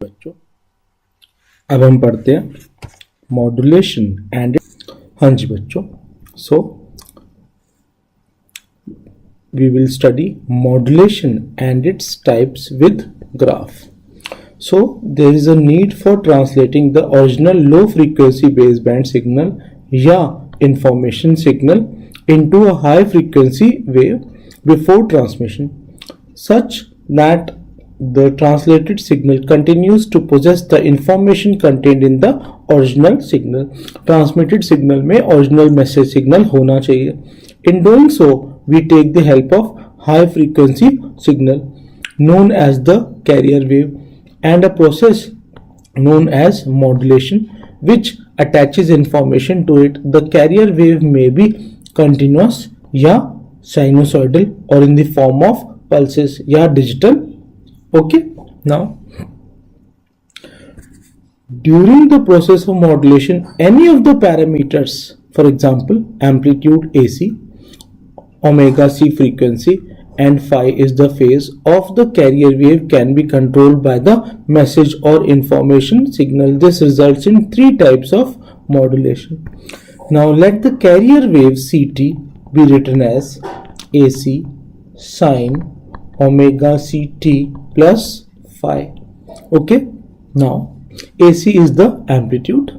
बच्चों अब हम पढ़ते हैं मॉड्यूलेशन एंड हाँ जी बच्चों सो we will study modulation and its types with graph. So there is a need for translating the original low frequency baseband signal या information signal into a high frequency wave before transmission such that the translated signal continues to possess the information contained in the original signal. Transmitted signal में original message signal होना चाहिए. In doing so, we take the help of high frequency signal known as the carrier wave and a process known as modulation which attaches information to it. The carrier wave may be continuous या sinusoidal or in the form of pulses या digital. Okay, now during the process of modulation any of the parameters, for example amplitude AC, omega c frequency and phi is the phase of the carrier wave can be controlled by the message or information signal. This results in three types of modulation. Now let the carrier wave CT be written as AC sine omega CT plus phi. Okay, now AC is the amplitude.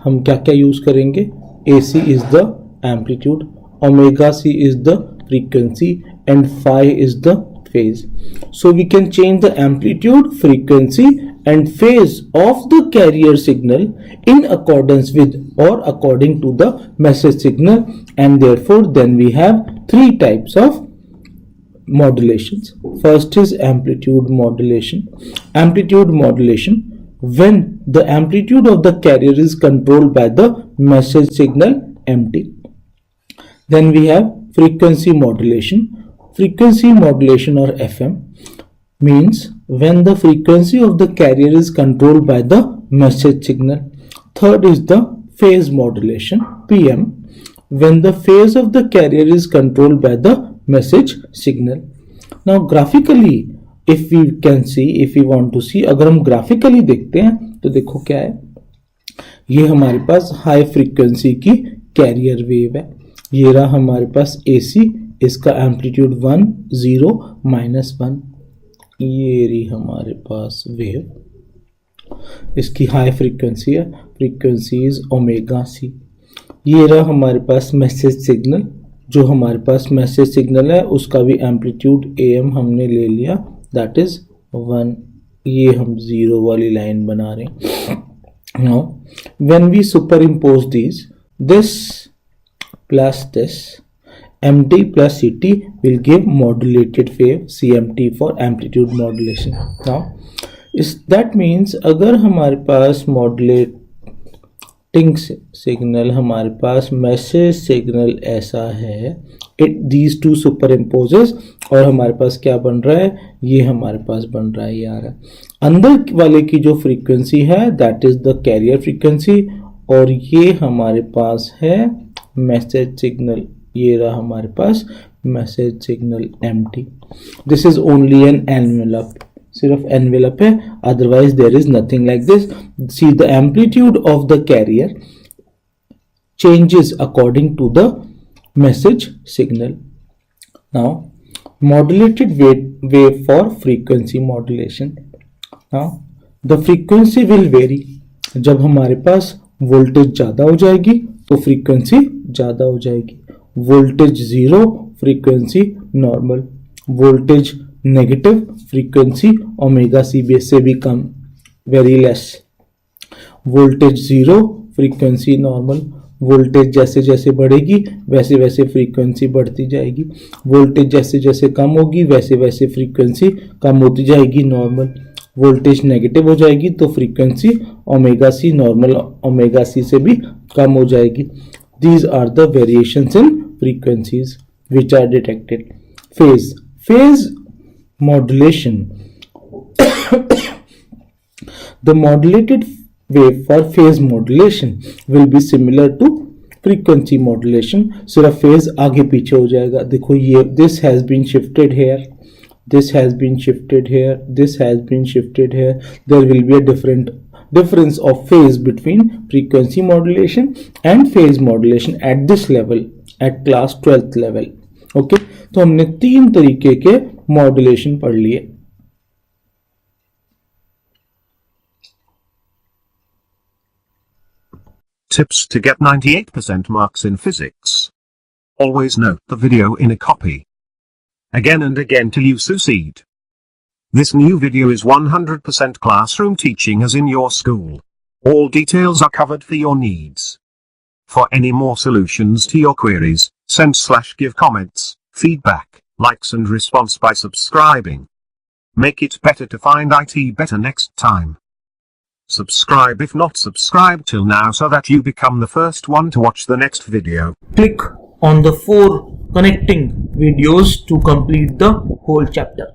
हम क्या क्या use करेंगे? AC is the amplitude, omega c is the frequency and phi is the phase. So we can change the amplitude, frequency and phase of the carrier signal in accordance with or according to the message signal, and therefore then we have three types of modulations. First is amplitude modulation. Amplitude modulation when the amplitude of the carrier is controlled by the message signal MT. Then we have frequency modulation. Frequency modulation or FM means when the frequency of the carrier is controlled by the message signal. Third is the phase modulation PM when the phase of the carrier is controlled by the message signal. Now graphically if we can see, if we want to see, अगर हम graphically देखते हैं तो देखो क्या है, ये हमारे पास हाई फ्रीक्वेंसी की कैरियर वेव है. ये रहा हमारे पास AC, इसका एम्पलीट्यूड 1 0 -1. ये रही हमारे पास वेव, इसकी हाई फ्रीक्वेंसी है, फ्रीक्वेंसी इज ओमेगा सी. ये रहा हमारे पास मैसेज सिग्नल, जो हमारे पास मैसेज सिग्नल है उसका भी एम्पलीट्यूड AM हमने ले लिया, दैट इज 1. ये हम 0 वाली लाइन बना रहे हैं. Now when we superimpose this plus this, MT plus CT will give modulated wave CMT for amplitude modulation. Now that means अगर हमारे पास modulating signal, हमारे पास message signal ऐसा है, these two superimposes और हमारे पास क्या बन रहा है, ये हमारे पास बन रहा है यार अंदर वाले की जो फ्रीक्वेंसी है that is the carrier frequency, और ये हमारे पास है मैसेज सिग्नल. ये रहा हमारे पास message signal MT. This is only an envelope, सिर्फ एनवेलप है, otherwise there is nothing like this. See the amplitude of the carrier changes according to the message signal. Now modulated wave for frequency modulation. Now the frequency will vary. जब हमारे पास voltage ज़्यादा हो जाएगी तो frequency ज़्यादा हो जाएगी. Voltage 0 frequency normal, voltage negative frequency omega C base से भी कम, very less. Voltage 0 frequency normal, voltage जैसे जैसे बढ़ेगी वैसे वैसे फ्रीक्वेंसी बढ़ती जाएगी. वोल्टेज जैसे जैसे कम होगी वैसे वैसे फ्रीक्वेंसी कम होती जाएगी नॉर्मल. वोल्टेज नेगेटिव हो जाएगी तो frequency omega c normal omega c से भी कम हो जाएगी. These are the variations in frequencies which are detected. Phase modulation. The modulated wave for phase modulation will be similar to frequency modulation. सिर्फ phase आगे पीछे हो जाएगा. देखो ये this has been shifted here, this has been shifted here, this has been shifted here. There will be a difference of phase between frequency modulation and phase modulation at this level, at class 12th level. Okay, तो हमने 3 तरीके के modulation पढ़ लिए. Tips to get 98% marks in physics. Always note the video in a copy again and again till you succeed. This new video is 100% classroom teaching as in your school. All details are covered for your needs. For any more solutions to your queries, send/give comments, feedback, likes and response by subscribing. Make it better to find IT better next time. Subscribe if not subscribed till now so that you become the first one to watch the next video. Click on the 4 connecting videos to complete the whole chapter.